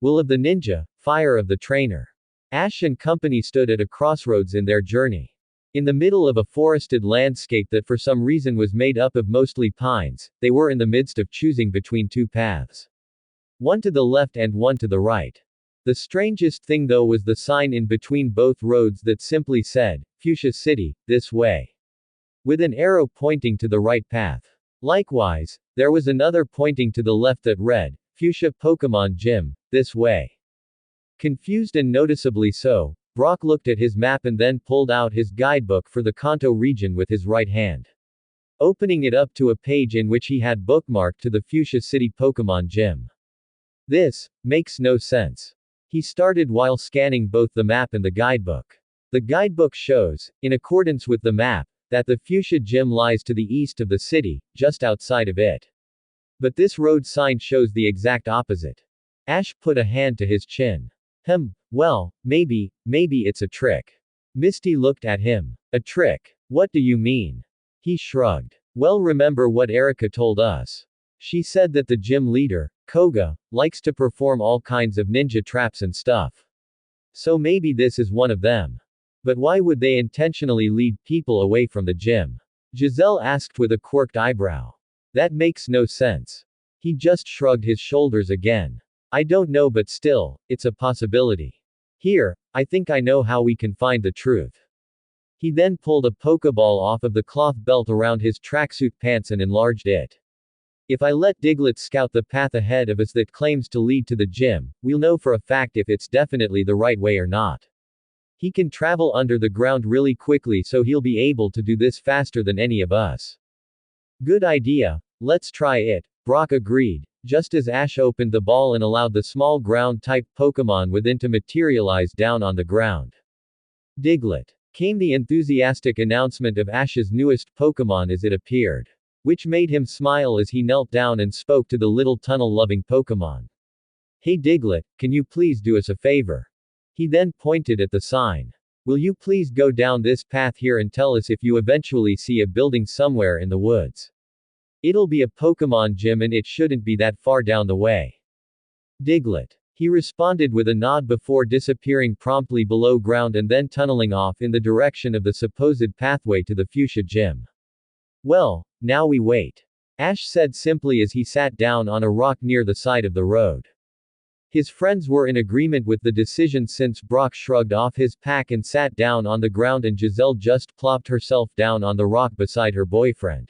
Will of the ninja, fire of the trainer. Ash and company stood at a crossroads in their journey. In the middle of a forested landscape that for some reason was made up of mostly pines, they were in the midst of choosing between two paths. One to the left and one to the right. The strangest thing though was the sign in between both roads that simply said, Fuchsia City, this way. With an arrow pointing to the right path. Likewise, there was another pointing to the left that read, Fuchsia Pokémon Gym, this way. Confused and noticeably so, Brock looked at his map and then pulled out his guidebook for the Kanto region with his right hand. Opening it up to a page in which he had bookmarked to the Fuchsia City Pokémon Gym. This makes no sense. He started while scanning both the map and the guidebook. The guidebook shows, in accordance with the map, that the Fuchsia Gym lies to the east of the city, just outside of it. But this road sign shows the exact opposite. Ash put a hand to his chin. Well, maybe it's a trick. Misty looked at him. A trick? What do you mean? He shrugged. Well, remember what Erika told us. She said that the gym leader, Koga, likes to perform all kinds of ninja traps and stuff. So maybe this is one of them. But why would they intentionally lead people away from the gym? Giselle asked with a quirked eyebrow. That makes no sense. He just shrugged his shoulders again. I don't know, but still, it's a possibility. Here, I think I know how we can find the truth. He then pulled a Pokeball off of the cloth belt around his tracksuit pants and enlarged it. If I let Diglett scout the path ahead of us that claims to lead to the gym, we'll know for a fact if it's definitely the right way or not. He can travel under the ground really quickly, so he'll be able to do this faster than any of us. Good idea, let's try it, Brock agreed, just as Ash opened the ball and allowed the small ground-type Pokémon within to materialize down on the ground. Diglett. Came the enthusiastic announcement of Ash's newest Pokémon as it appeared. Which made him smile as he knelt down and spoke to the little tunnel-loving Pokémon. Hey Diglett, can you please do us a favor? He then pointed at the sign. Will you please go down this path here and tell us if you eventually see a building somewhere in the woods? It'll be a Pokémon gym and it shouldn't be that far down the way. Diglett. He responded with a nod before disappearing promptly below ground and then tunneling off in the direction of the supposed pathway to the Fuchsia Gym. Well, now we wait. Ash said simply as he sat down on a rock near the side of the road. His friends were in agreement with the decision since Brock shrugged off his pack and sat down on the ground and Giselle just plopped herself down on the rock beside her boyfriend.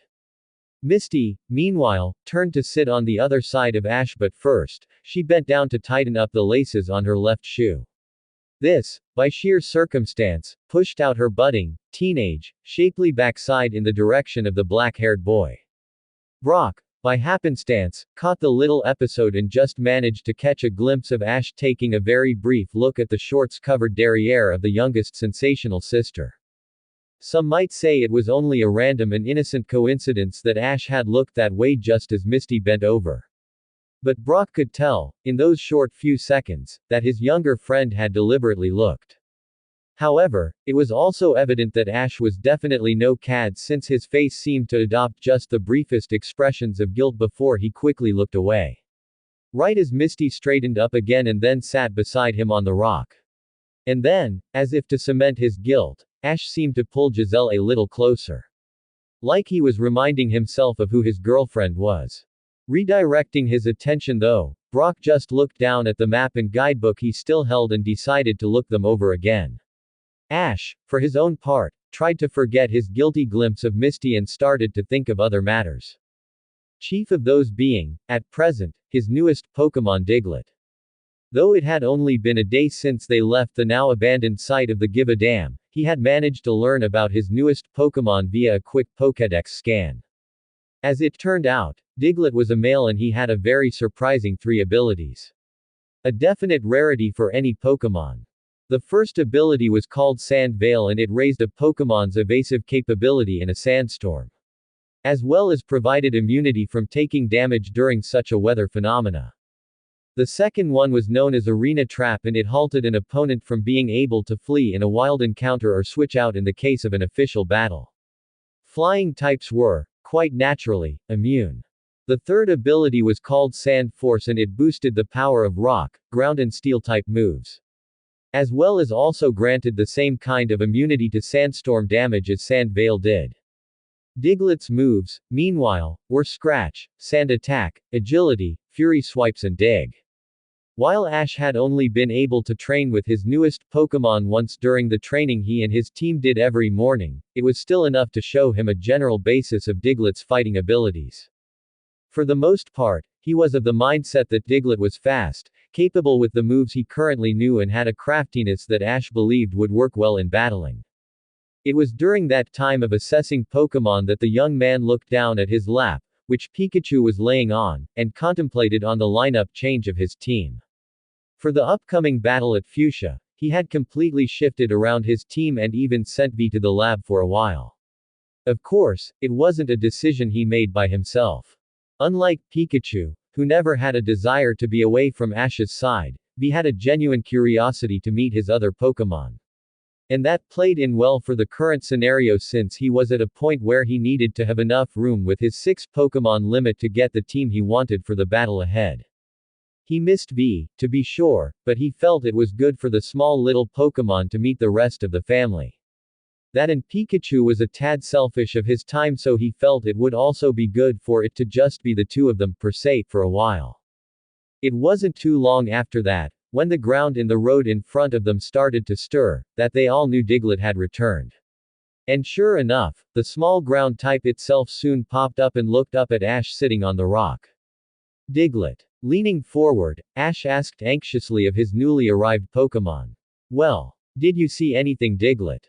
Misty, meanwhile, turned to sit on the other side of Ash, but first, she bent down to tighten up the laces on her left shoe. This, by sheer circumstance, pushed out her budding, teenage, shapely backside in the direction of the black-haired boy. Brock, by happenstance, caught the little episode and just managed to catch a glimpse of Ash taking a very brief look at the shorts-covered derriere of the youngest sensational sister. Some might say it was only a random and innocent coincidence that Ash had looked that way just as Misty bent over. But Brock could tell, in those short few seconds, that his younger friend had deliberately looked. However, it was also evident that Ash was definitely no cad since his face seemed to adopt just the briefest expressions of guilt before he quickly looked away. Right as Misty straightened up again and then sat beside him on the rock. And then, as if to cement his guilt, Ash seemed to pull Giselle a little closer. Like he was reminding himself of who his girlfriend was. Redirecting his attention though, Brock just looked down at the map and guidebook he still held and decided to look them over again. Ash, for his own part, tried to forget his guilty glimpse of Misty and started to think of other matters. Chief of those being, at present, his newest Pokémon Diglett. Though it had only been a day since they left the now abandoned site of the Giva Dam, he had managed to learn about his newest Pokémon via a quick Pokédex scan. As it turned out, Diglett was a male and he had a very surprising 3 abilities. A definite rarity for any Pokémon. The first ability was called Sand Veil and it raised a Pokémon's evasive capability in a sandstorm. As well as provided immunity from taking damage during such a weather phenomena. The second one was known as Arena Trap and it halted an opponent from being able to flee in a wild encounter or switch out in the case of an official battle. Flying types were, quite naturally, immune. The third ability was called Sand Force and it boosted the power of rock, ground and steel type moves. As well as also granted the same kind of immunity to sandstorm damage as Sand Veil did. Diglett's moves, meanwhile, were Scratch, Sand Attack, Agility, Fury Swipes and Dig. While Ash had only been able to train with his newest Pokémon once during the training he and his team did every morning, it was still enough to show him a general basis of Diglett's fighting abilities. For the most part, he was of the mindset that Diglett was fast, capable with the moves he currently knew and had a craftiness that Ash believed would work well in battling. It was during that time of assessing Pokémon that the young man looked down at his lap, which Pikachu was laying on, and contemplated on the lineup change of his team. For the upcoming battle at Fuchsia, he had completely shifted around his team and even sent V to the lab for a while. Of course, it wasn't a decision he made by himself. Unlike Pikachu, who never had a desire to be away from Ash's side, V had a genuine curiosity to meet his other Pokémon. And that played in well for the current scenario since he was at a point where he needed to have enough room with his 6 Pokémon limit to get the team he wanted for the battle ahead. He missed V, to be sure, but he felt it was good for the small little Pokémon to meet the rest of the family. That and Pikachu was a tad selfish of his time, so he felt it would also be good for it to just be the two of them, per se, for a while. It wasn't too long after that, when the ground in the road in front of them started to stir, that they all knew Diglett had returned. And sure enough, the small ground type itself soon popped up and looked up at Ash sitting on the rock. Diglett. Leaning forward, Ash asked anxiously of his newly arrived Pokémon. Well, did you see anything, Diglett?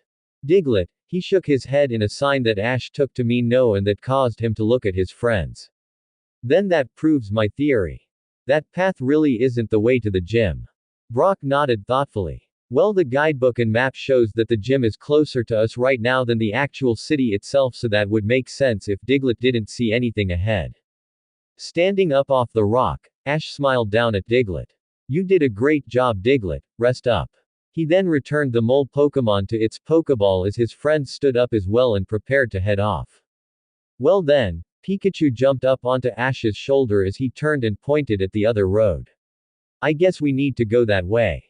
Diglett, he shook his head in a sign that Ash took to mean no and that caused him to look at his friends. Then that proves my theory. That path really isn't the way to the gym. Brock nodded thoughtfully. Well, the guidebook and map shows that the gym is closer to us right now than the actual city itself, so that would make sense if Diglett didn't see anything ahead. Standing up off the rock, Ash smiled down at Diglett. You did a great job, Diglett, rest up. He then returned the mole Pokémon to its Pokéball as his friends stood up as well and prepared to head off. Well then, Pikachu jumped up onto Ash's shoulder as he turned and pointed at the other road. I guess we need to go that way.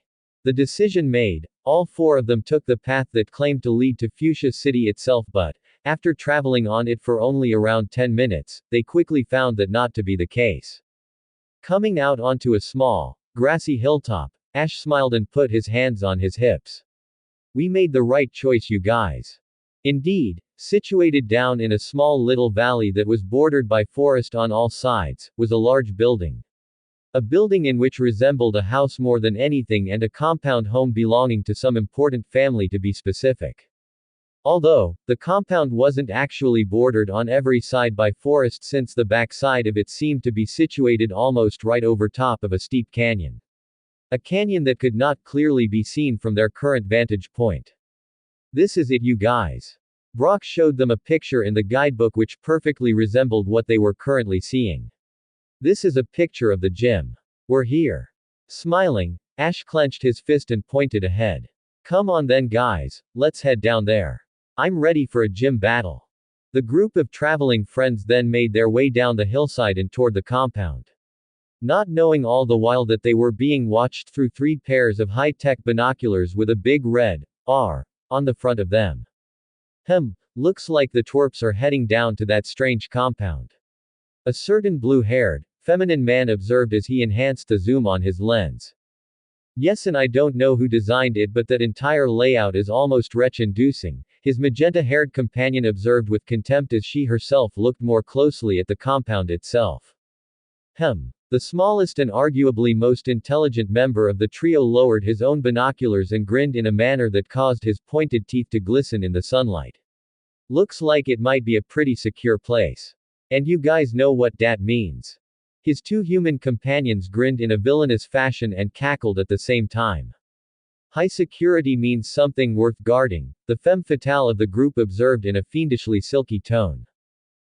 The decision made, all 4 of them took the path that claimed to lead to Fuchsia City itself, but, after traveling on it for only around 10 minutes, they quickly found that not to be the case. Coming out onto a small, grassy hilltop, Ash smiled and put his hands on his hips. We made the right choice, you guys. Indeed, situated down in a small little valley that was bordered by forest on all sides, was a large building. A building in which resembled a house more than anything, and a compound home belonging to some important family, to be specific. Although, the compound wasn't actually bordered on every side by forest, since the backside of it seemed to be situated almost right over top of a steep canyon. A canyon that could not clearly be seen from their current vantage point. This is it, you guys. Brock showed them a picture in the guidebook which perfectly resembled what they were currently seeing. This is a picture of the gym. We're here. Smiling, Ash clenched his fist and pointed ahead. Come on then, guys, let's head down there. I'm ready for a gym battle. The group of traveling friends then made their way down the hillside and toward the compound. Not knowing all the while that they were being watched through 3 pairs of high-tech binoculars with a big red R on the front of them. Looks like the twerps are heading down to that strange compound. A certain blue-haired, feminine man observed as he enhanced the zoom on his lens. Yes, and I don't know who designed it, but that entire layout is almost retch-inducing, his magenta-haired companion observed with contempt as she herself looked more closely at the compound itself. The smallest and arguably most intelligent member of the trio lowered his own binoculars and grinned in a manner that caused his pointed teeth to glisten in the sunlight. Looks like it might be a pretty secure place. And you guys know what that means. His 2 human companions grinned in a villainous fashion and cackled at the same time. High security means something worth guarding, the femme fatale of the group observed in a fiendishly silky tone.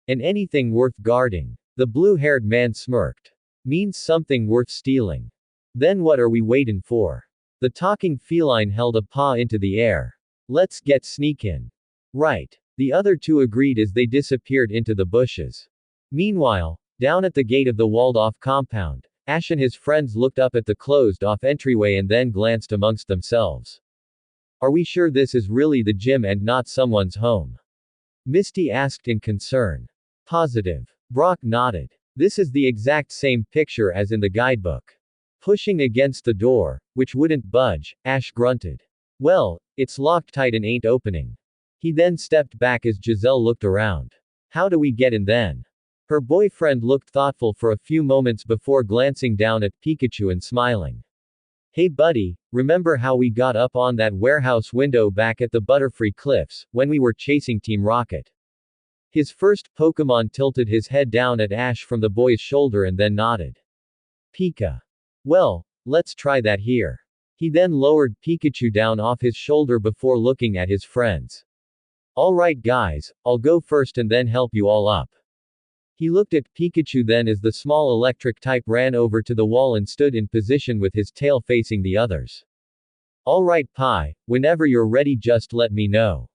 And anything worth guarding, the blue-haired man smirked, means something worth stealing. Then what are we waiting for? The talking feline held a paw into the air. Let's get sneakin'. Right. The other 2 agreed as they disappeared into the bushes. Meanwhile, Down at the gate of the walled-off compound, Ash and his friends looked up at the closed-off entryway and then glanced amongst themselves. Are we sure this is really the gym and not someone's home? Misty asked in concern. Positive. Brock nodded. This is the exact same picture as in the guidebook. Pushing against the door, which wouldn't budge, Ash grunted. Well, it's locked tight and ain't opening. He then stepped back as Giselle looked around. How do we get in then? Her boyfriend looked thoughtful for a few moments before glancing down at Pikachu and smiling. Hey buddy, remember how we got up on that warehouse window back at the Butterfree Cliffs, when we were chasing Team Rocket? His first Pokémon tilted his head down at Ash from the boy's shoulder and then nodded. Pika. Well, let's try that here. He then lowered Pikachu down off his shoulder before looking at his friends. Alright guys, I'll go first and then help you all up. He looked at Pikachu then as the small electric type ran over to the wall and stood in position with his tail facing the others. Alright Pi, whenever you're ready just let me know.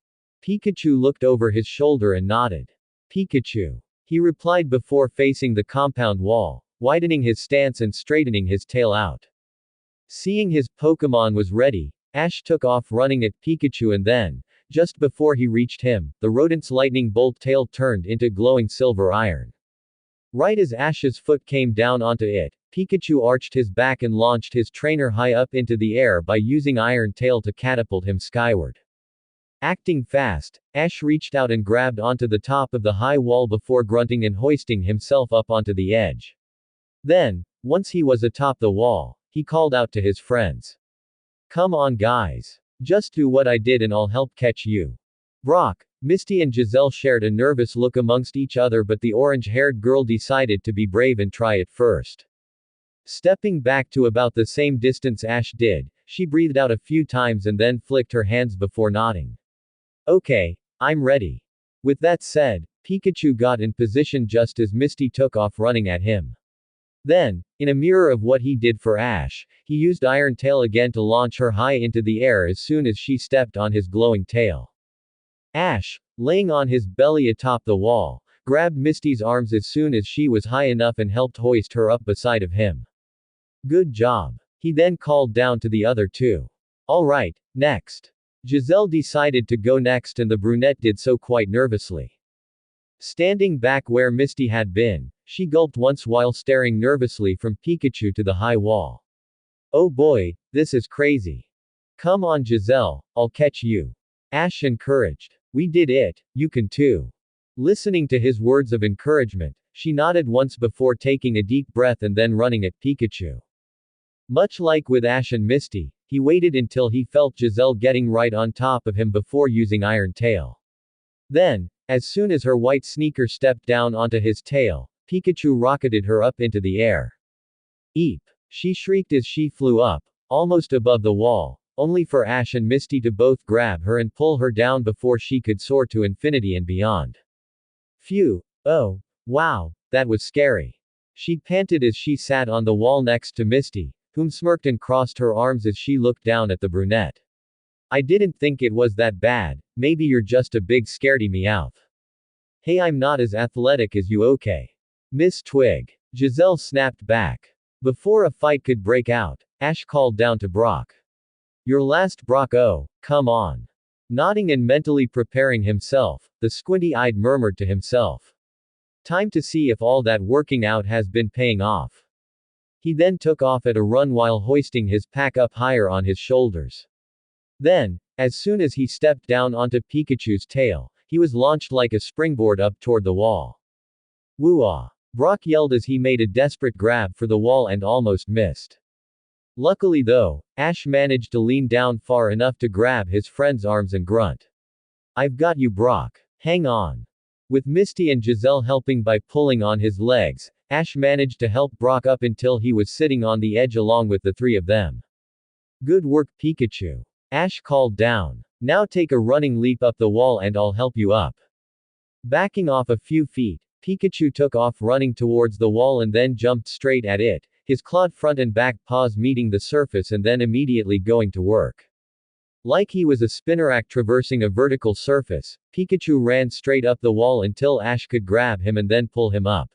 Pikachu looked over his shoulder and nodded. Pikachu. He replied before facing the compound wall, widening his stance and straightening his tail out. Seeing his Pokémon was ready, Ash took off running at Pikachu and then, just before he reached him, the rodent's lightning bolt tail turned into glowing silver iron. Right as Ash's foot came down onto it, Pikachu arched his back and launched his trainer high up into the air by using Iron Tail to catapult him skyward. Acting fast, Ash reached out and grabbed onto the top of the high wall before grunting and hoisting himself up onto the edge. Then, once he was atop the wall, he called out to his friends. Come on guys. Just do what I did and I'll help catch you. Brock, Misty and Giselle shared a nervous look amongst each other, but the orange-haired girl decided to be brave and try it first. Stepping back to about the same distance Ash did, she breathed out a few times and then flicked her hands before nodding. Okay, I'm ready. With that said, Pikachu got in position just as Misty took off running at him. Then, in a mirror of what he did for Ash, he used Iron Tail again to launch her high into the air as soon as she stepped on his glowing tail. Ash, laying on his belly atop the wall, grabbed Misty's arms as soon as she was high enough and helped hoist her up beside of him. Good job. He then called down to the other two. Alright, next. Giselle decided to go next and the brunette did so quite nervously. Standing back where Misty had been, she gulped once while staring nervously from Pikachu to the high wall. Oh boy, this is crazy. Come on Giselle, I'll catch you. Ash encouraged. We did it, you can too. Listening to his words of encouragement, she nodded once before taking a deep breath and then running at Pikachu. Much like with Ash and Misty, he waited until he felt Giselle getting right on top of him before using Iron Tail. Then, as soon as her white sneaker stepped down onto his tail, Pikachu rocketed her up into the air. Eep! She shrieked as she flew up, almost above the wall, only for Ash and Misty to both grab her and pull her down before she could soar to infinity and beyond. Phew! Oh, wow, that was scary. She panted as she sat on the wall next to Misty, whom smirked and crossed her arms as she looked down at the brunette. I didn't think it was that bad, maybe you're just a big scaredy meowth. Hey, I'm not as athletic as you, okay? Miss Twig. Giselle snapped back. Before a fight could break out, Ash called down to Brock. Your last Brock, oh, come on. Nodding and mentally preparing himself, the squinty-eyed murmured to himself. Time to see if all that working out has been paying off. He then took off at a run while hoisting his pack up higher on his shoulders. Then, as soon as he stepped down onto Pikachu's tail, he was launched like a springboard up toward the wall. Woo-ah! Brock yelled as he made a desperate grab for the wall and almost missed. Luckily though, Ash managed to lean down far enough to grab his friend's arms and grunt. I've got you Brock. Hang on. With Misty and Giselle helping by pulling on his legs, Ash managed to help Brock up until he was sitting on the edge along with the three of them. Good work Pikachu. Ash called down. Now take a running leap up the wall and I'll help you up. Backing off a few feet, Pikachu took off running towards the wall and then jumped straight at it, his clawed front and back paws meeting the surface and then immediately going to work. Like he was a spinnerack traversing a vertical surface, Pikachu ran straight up the wall until Ash could grab him and then pull him up.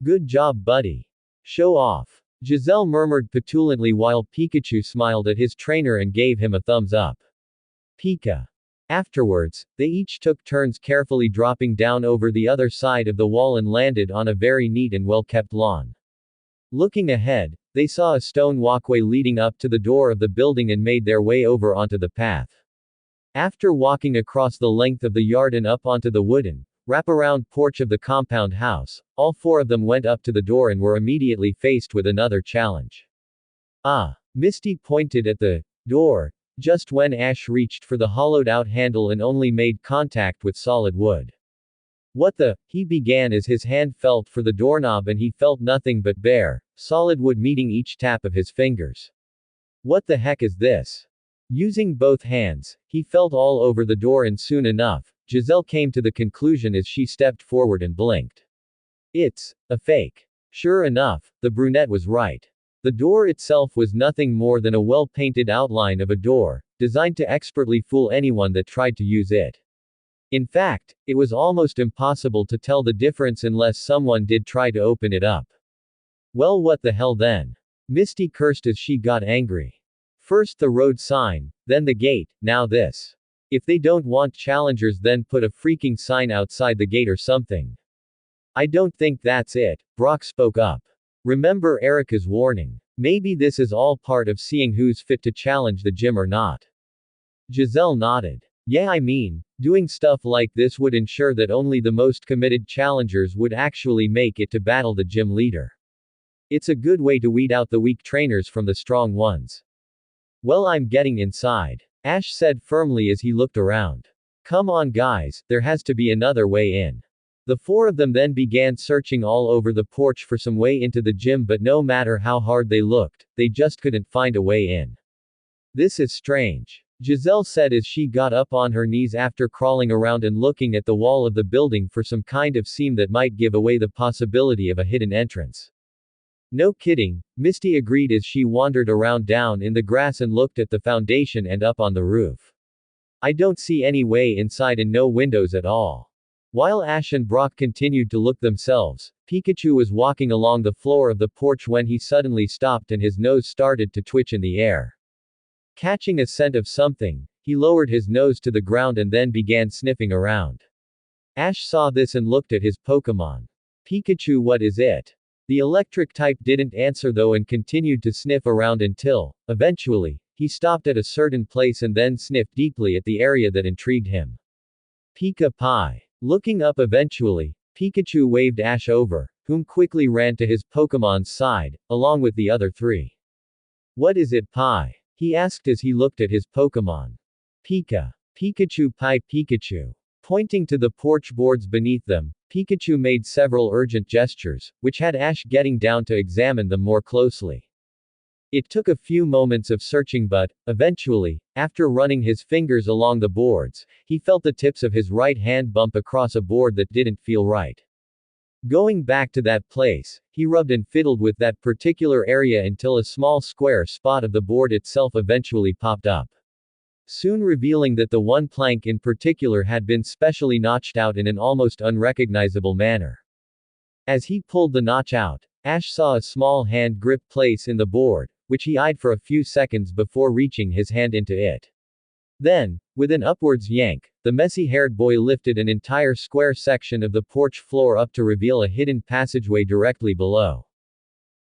Good job, buddy. Show off. Giselle murmured petulantly while Pikachu smiled at his trainer and gave him a thumbs up. Pika. Afterwards, they each took turns carefully dropping down over the other side of the wall and landed on a very neat and well-kept lawn. Looking ahead, they saw a stone walkway leading up to the door of the building and made their way over onto the path. After walking across the length of the yard and up onto the wooden, wraparound porch of the compound house, all four of them went up to the door and were immediately faced with another challenge. Ah! Misty pointed at the door, just when Ash reached for the hollowed-out handle and only made contact with solid wood. What the? He began as his hand felt for the doorknob and he felt nothing but bare, solid wood meeting each tap of his fingers. What the heck is this? Using both hands, he felt all over the door and soon enough, Giselle came to the conclusion as she stepped forward and blinked. It's a fake. Sure enough, the brunette was right. The door itself was nothing more than a well-painted outline of a door, designed to expertly fool anyone that tried to use it. In fact, it was almost impossible to tell the difference unless someone did try to open it up. Well, what the hell then? Misty cursed as she got angry. First the road sign, then the gate, now this. If they don't want challengers, then put a freaking sign outside the gate or something. I don't think that's it, Brock spoke up. Remember Erica's warning. Maybe this is all part of seeing who's fit to challenge the gym or not. Giselle nodded. Yeah, I mean, doing stuff like this would ensure that only the most committed challengers would actually make it to battle the gym leader. It's a good way to weed out the weak trainers from the strong ones. Well, I'm getting inside, Ash said firmly as he looked around. Come on guys, there has to be another way in. The four of them then began searching all over the porch for some way into the gym, but no matter how hard they looked, they just couldn't find a way in. This is strange, Giselle said as she got up on her knees after crawling around and looking at the wall of the building for some kind of seam that might give away the possibility of a hidden entrance. No kidding, Misty agreed as she wandered around down in the grass and looked at the foundation and up on the roof. I don't see any way inside and no windows at all. While Ash and Brock continued to look themselves, Pikachu was walking along the floor of the porch when he suddenly stopped and his nose started to twitch in the air. Catching a scent of something, he lowered his nose to the ground and then began sniffing around. Ash saw this and looked at his Pokémon. Pikachu, what is it? The electric type didn't answer though and continued to sniff around until, eventually, he stopped at a certain place and then sniffed deeply at the area that intrigued him. Pika Pie. Looking up eventually, Pikachu waved Ash over, whom quickly ran to his Pokémon's side, along with the other three. What is it, Pie? He asked as he looked at his Pokémon. Pika. Pikachu Pie Pikachu. Pointing to the porch boards beneath them, Pikachu made several urgent gestures, which had Ash getting down to examine them more closely. It took a few moments of searching but, eventually, after running his fingers along the boards, he felt the tips of his right hand bump across a board that didn't feel right. Going back to that place, he rubbed and fiddled with that particular area until a small square spot of the board itself eventually popped up. Soon revealing that the one plank in particular had been specially notched out in an almost unrecognizable manner. As he pulled the notch out, Ash saw a small hand grip place in the board, which he eyed for a few seconds before reaching his hand into it. Then, with an upwards yank, the messy-haired boy lifted an entire square section of the porch floor up to reveal a hidden passageway directly below.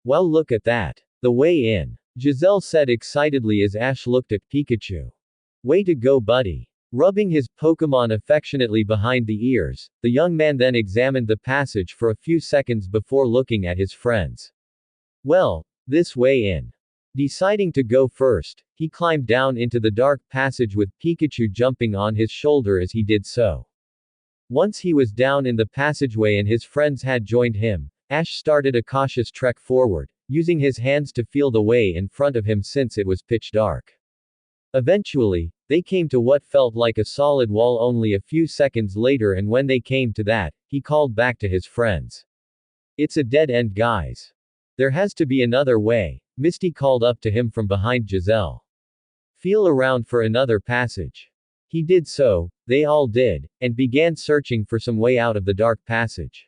Well, look at that. The way in, Giselle said excitedly as Ash looked at Pikachu. Way to go, buddy. Rubbing his Pokémon affectionately behind the ears, the young man then examined the passage for a few seconds before looking at his friends. Well, this way in. Deciding to go first, he climbed down into the dark passage with Pikachu jumping on his shoulder as he did so. Once he was down in the passageway and his friends had joined him, Ash started a cautious trek forward, using his hands to feel the way in front of him since it was pitch dark. Eventually, they came to what felt like a solid wall only a few seconds later, and when they came to that, he called back to his friends. It's a dead end, guys. There has to be another way, Misty called up to him from behind Giselle. Feel around for another passage. He did so, they all did, and began searching for some way out of the dark passage.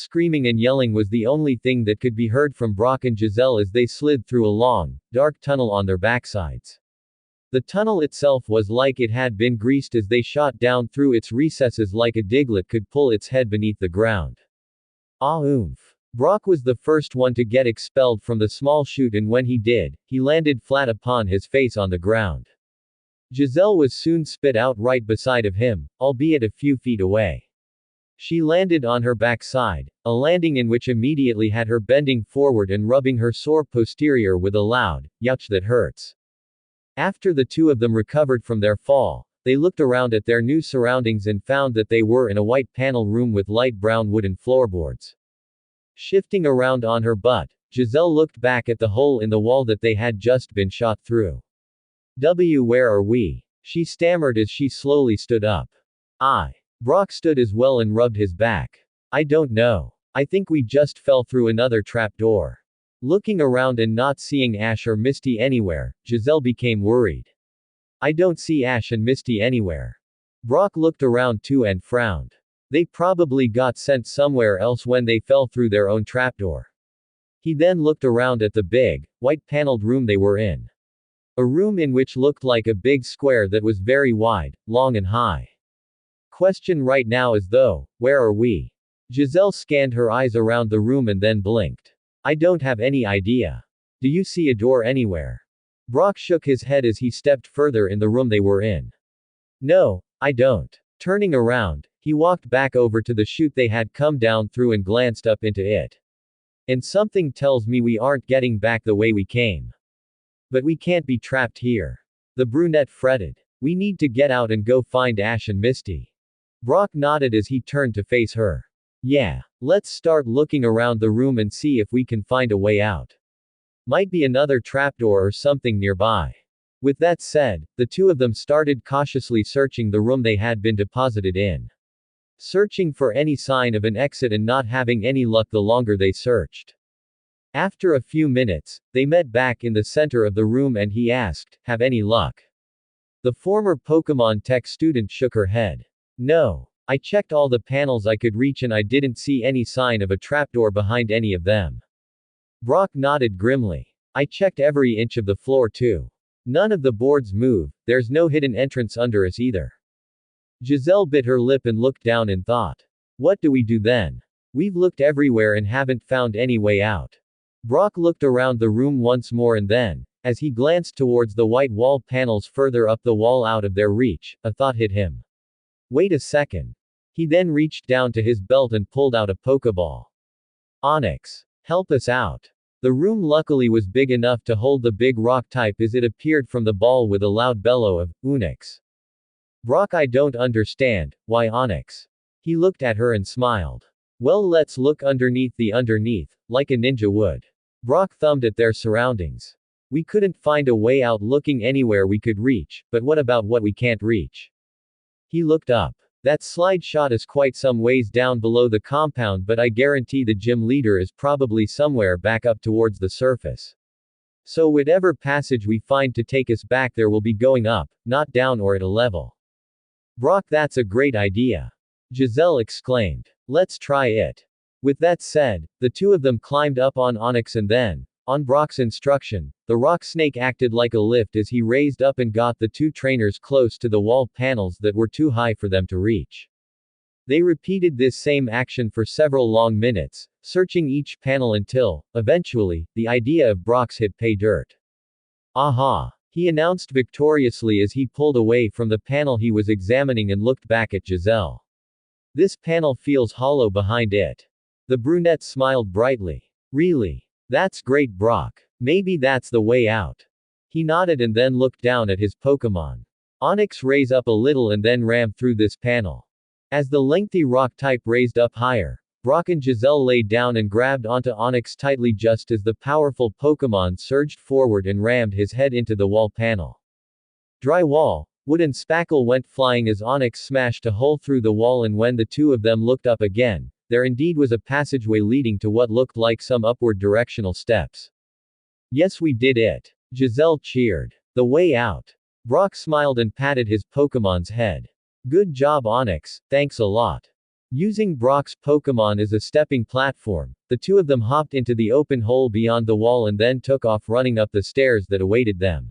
screaming and yelling was the only thing that could be heard from Brock and Giselle as they slid through a long, dark tunnel on their backsides. The tunnel itself was like it had been greased as they shot down through its recesses like a diglet could pull its head beneath the ground. Ah oomph. Brock was the first one to get expelled from the small chute, and when he did, he landed flat upon his face on the ground. Giselle was soon spit out right beside of him, albeit a few feet away. She landed on her backside, a landing in which immediately had her bending forward and rubbing her sore posterior with a loud, "Youch, that hurts." After the two of them recovered from their fall, they looked around at their new surroundings and found that they were in a white panel room with light brown wooden floorboards. Shifting around on her butt, Giselle looked back at the hole in the wall that they had just been shot through. Where are we? She stammered as she slowly stood up. Brock stood as well and rubbed his back. I don't know. I think we just fell through another trapdoor. Looking around and not seeing Ash or Misty anywhere, Giselle became worried. I don't see Ash and Misty anywhere. Brock looked around too and frowned. They probably got sent somewhere else when they fell through their own trapdoor. He then looked around at the big, white-paneled room they were in. A room in which looked like a big square that was very wide, long and high. Question right now is though, where are we? Giselle scanned her eyes around the room and then blinked. I don't have any idea. Do you see a door anywhere? Brock shook his head as he stepped further in the room they were in. No, I don't. Turning around, he walked back over to the chute they had come down through and glanced up into it. And something tells me we aren't getting back the way we came. But we can't be trapped here. The brunette fretted. We need to get out and go find Ash and Misty. Brock nodded as he turned to face her. Yeah, let's start looking around the room and see if we can find a way out. Might be another trapdoor or something nearby. With that said, the two of them started cautiously searching the room they had been deposited in. Searching for any sign of an exit and not having any luck the longer they searched. After a few minutes, they met back in the center of the room and he asked, "Have any luck?" The former Pokémon tech student shook her head. No. I checked all the panels I could reach and I didn't see any sign of a trapdoor behind any of them. Brock nodded grimly. I checked every inch of the floor too. None of the boards move, there's no hidden entrance under us either. Giselle bit her lip and looked down in thought. What do we do then? We've looked everywhere and haven't found any way out. Brock looked around the room once more and then, as he glanced towards the white wall panels further up the wall out of their reach, a thought hit him. Wait a second. He then reached down to his belt and pulled out a Pokeball. Onyx, help us out. The room luckily was big enough to hold the big rock type as it appeared from the ball with a loud bellow of, Onyx. Brock, I don't understand, why Onyx? He looked at her and smiled. Well, let's look underneath the underneath, like a ninja would. Brock thumbed at their surroundings. We couldn't find a way out looking anywhere we could reach, but what about what we can't reach? He looked up. That slide shot is quite some ways down below the compound, but I guarantee the gym leader is probably somewhere back up towards the surface. So whatever passage we find to take us back there will be going up, not down or at a level. Brock, that's a great idea. Giselle exclaimed. Let's try it. With that said, the two of them climbed up on Onyx and then, on Brock's instruction, the rock snake acted like a lift as he raised up and got the two trainers close to the wall panels that were too high for them to reach. They repeated this same action for several long minutes, searching each panel until, eventually, the idea of Brock's hit pay dirt. Aha! He announced victoriously as he pulled away from the panel he was examining and looked back at Giselle. This panel feels hollow behind it. The brunette smiled brightly. Really? That's great, Brock. Maybe that's the way out. He nodded and then looked down at his Pokémon. Onyx raised up a little and then rammed through this panel. As the lengthy rock type raised up higher, Brock and Giselle laid down and grabbed onto Onyx tightly just as the powerful Pokémon surged forward and rammed his head into the wall panel. Drywall, wood and spackle went flying as Onyx smashed a hole through the wall, and when the two of them looked up again, there indeed was a passageway leading to what looked like some upward directional steps. Yes, we did it. Giselle cheered. The way out. Brock smiled and patted his Pokémon's head. Good job, Onyx, thanks a lot. Using Brock's Pokémon as a stepping platform, the two of them hopped into the open hole beyond the wall and then took off running up the stairs that awaited them.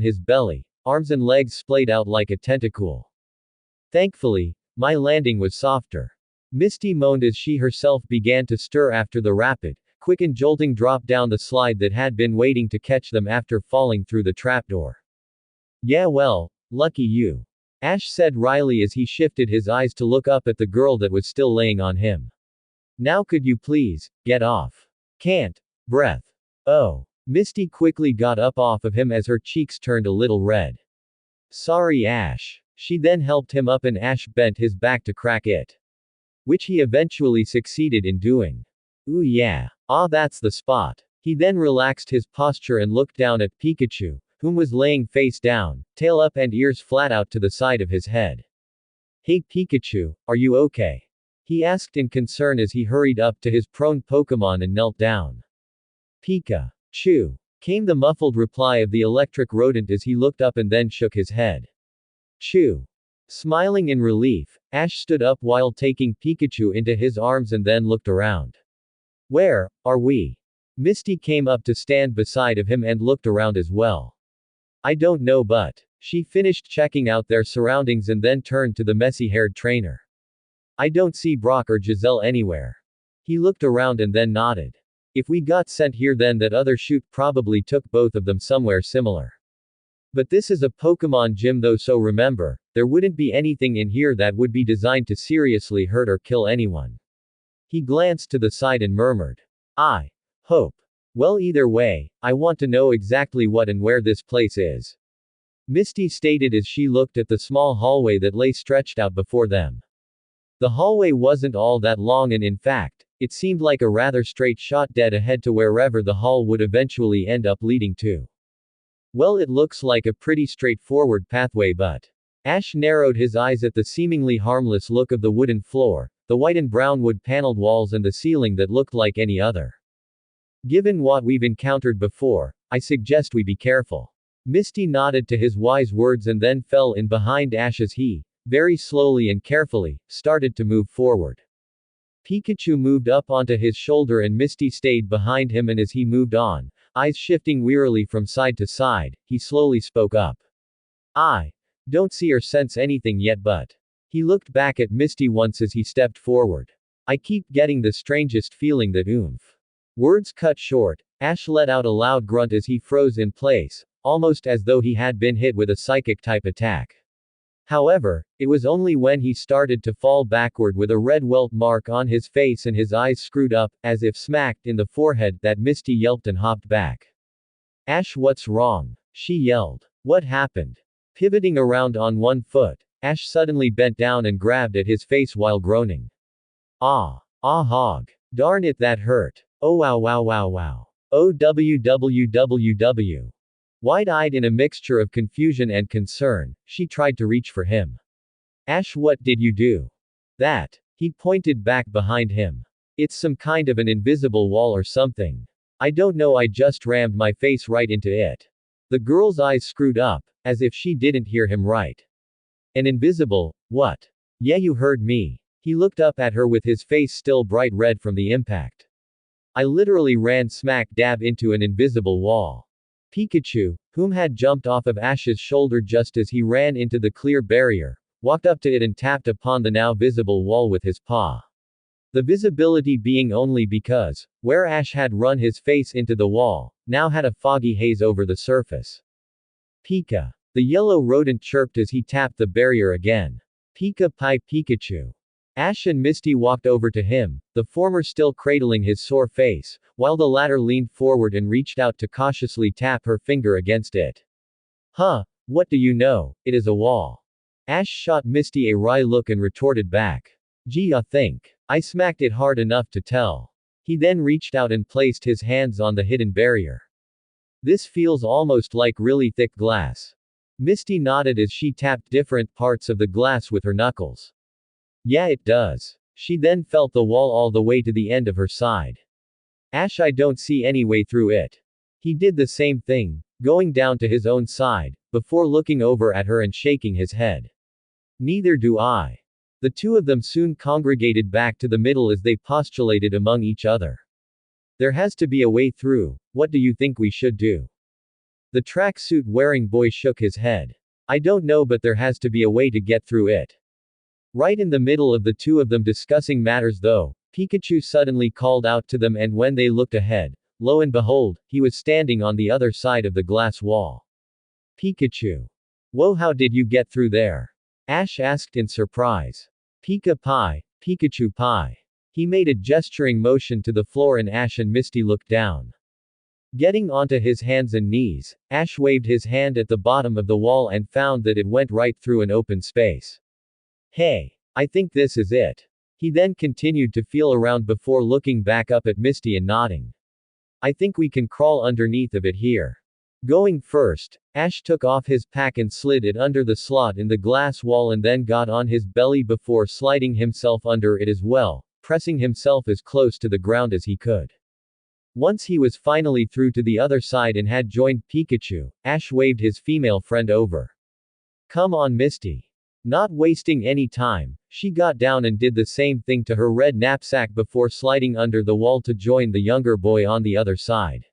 on his belly, arms and legs splayed out like a tentacle. Thankfully, my landing was softer. Misty moaned as she herself began to stir after the rapid, quick and jolting drop down the slide that had been waiting to catch them after falling through the trapdoor. Yeah well, lucky you. Ash said wryly as he shifted his eyes to look up at the girl that was still laying on him. Now could you please, get off? Can't. Breath. Oh. Misty quickly got up off of him as her cheeks turned a little red. Sorry Ash. She then helped him up and Ash bent his back to crack it. Which he eventually succeeded in doing. Ooh yeah. Ah that's the spot. He then relaxed his posture and looked down at Pikachu, whom was laying face down, tail up and ears flat out to the side of his head. Hey Pikachu, are you okay? He asked in concern as he hurried up to his prone Pokémon and knelt down. Pika-chu, came the muffled reply of the electric rodent as he looked up and then shook his head. Chew. Smiling in relief, Ash stood up while taking Pikachu into his arms and then looked around. Where are we? Misty came up to stand beside of him and looked around as well. I don't know but. She finished checking out their surroundings and then turned to the messy-haired trainer. I don't see Brock or Giselle anywhere. He looked around and then nodded. If we got sent here then that other shoot probably took both of them somewhere similar. But this is a Pokemon gym though so remember, there wouldn't be anything in here that would be designed to seriously hurt or kill anyone. He glanced to the side and murmured. I hope. Well either way, I want to know exactly what and where this place is. Misty stated as she looked at the small hallway that lay stretched out before them. The hallway wasn't all that long and in fact, it seemed like a rather straight shot dead ahead to wherever the hall would eventually end up leading to. Well it looks like a pretty straightforward pathway but. Ash narrowed his eyes at the seemingly harmless look of the wooden floor, the white and brown wood paneled walls and the ceiling that looked like any other. Given what we've encountered before, I suggest we be careful. Misty nodded to his wise words and then fell in behind Ash as he, very slowly and carefully, started to move forward. Pikachu moved up onto his shoulder and Misty stayed behind him and as he moved on, eyes shifting wearily from side to side, he slowly spoke up. I don't see or sense anything yet but. He looked back at Misty once as he stepped forward. I keep getting the strangest feeling that oomph. Words cut short, Ash let out a loud grunt as he froze in place, almost as though he had been hit with a psychic-type attack. However, it was only when he started to fall backward with a red welt mark on his face and his eyes screwed up, as if smacked in the forehead, that Misty yelped and hopped back. Ash, what's wrong? She yelled. What happened? Pivoting around on one foot, Ash suddenly bent down and grabbed at his face while groaning. Ah hog. Darn it that hurt. Oh wow. Oh www. Wide-eyed in a mixture of confusion and concern, she tried to reach for him. Ash, what did you do? That. He pointed back behind him. It's some kind of an invisible wall or something. I don't know, I just rammed my face right into it. The girl's eyes screwed up, as if she didn't hear him right. An invisible, what? Yeah, you heard me. He looked up at her with his face still bright red from the impact. I literally ran smack dab into an invisible wall. Pikachu, whom had jumped off of Ash's shoulder just as he ran into the clear barrier, walked up to it and tapped upon the now visible wall with his paw. The visibility being only because, where Ash had run his face into the wall, now had a foggy haze over the surface. Pika. The yellow rodent chirped as he tapped the barrier again. Pika Pi Pikachu. Ash and Misty walked over to him, the former still cradling his sore face, while the latter leaned forward and reached out to cautiously tap her finger against it. Huh, what do you know, it is a wall. Ash shot Misty a wry look and retorted back. Gee, I think. I smacked it hard enough to tell. He then reached out and placed his hands on the hidden barrier. This feels almost like really thick glass. Misty nodded as she tapped different parts of the glass with her knuckles. Yeah, it does. She then felt the wall all the way to the end of her side. Ash, I don't see any way through it. He did the same thing, going down to his own side, before looking over at her and shaking his head. Neither do I. The two of them soon congregated back to the middle as they postulated among each other. There has to be a way through. What do you think we should do? The tracksuit wearing boy shook his head. I don't know, but there has to be a way to get through it. Right in the middle of the two of them discussing matters though, Pikachu suddenly called out to them, and when they looked ahead, lo and behold, he was standing on the other side of the glass wall. Pikachu. Whoa, how did you get through there? Ash asked in surprise. Pika Pie, Pikachu Pie. He made a gesturing motion to the floor and Ash and Misty looked down. Getting onto his hands and knees, Ash waved his hand at the bottom of the wall and found that it went right through an open space. Hey, I think this is it. He then continued to feel around before looking back up at Misty and nodding. I think we can crawl underneath of it here. Going first, Ash took off his pack and slid it under the slot in the glass wall and then got on his belly before sliding himself under it as well, pressing himself as close to the ground as he could. Once he was finally through to the other side and had joined Pikachu, Ash waved his female friend over. Come on, Misty. Not wasting any time, she got down and did the same thing to her red knapsack before sliding under the wall to join the younger boy on the other side.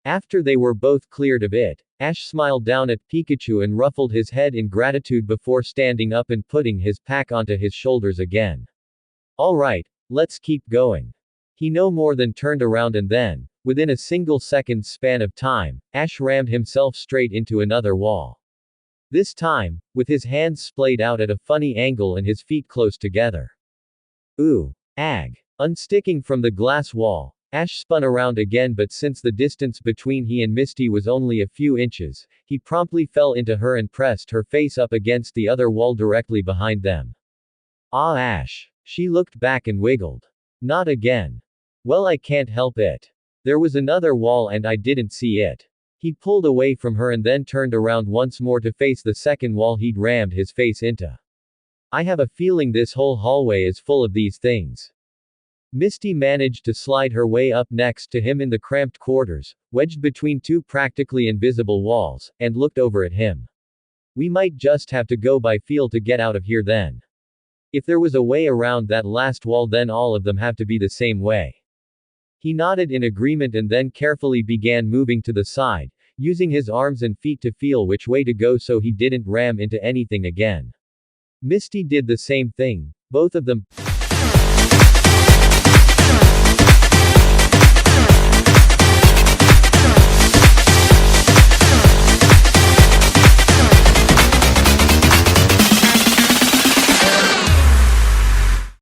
After they were both cleared of it, Ash smiled down at Pikachu and ruffled his head in gratitude before standing up and putting his pack onto his shoulders again. Alright, let's keep going. He no more than turned around and then, within a single second span of time, Ash rammed himself straight into another wall. This time, with his hands splayed out at a funny angle and his feet close together. Ooh. Ag. Unsticking from the glass wall, Ash spun around again, but since the distance between he and Misty was only a few inches, he promptly fell into her and pressed her face up against the other wall directly behind them. Ah, Ash. She looked back and wiggled. Not again. Well, I can't help it. There was another wall and I didn't see it. He pulled away from her and then turned around once more to face the second wall he'd rammed his face into. I have a feeling this whole hallway is full of these things. Misty managed to slide her way up next to him in the cramped quarters, wedged between two practically invisible walls, and looked over at him. We might just have to go by feel to get out of here then. If there was a way around that last wall, then all of them have to be the same way. He nodded in agreement and then carefully began moving to the side, using his arms and feet to feel which way to go so he didn't ram into anything again. Misty did the same thing, both of them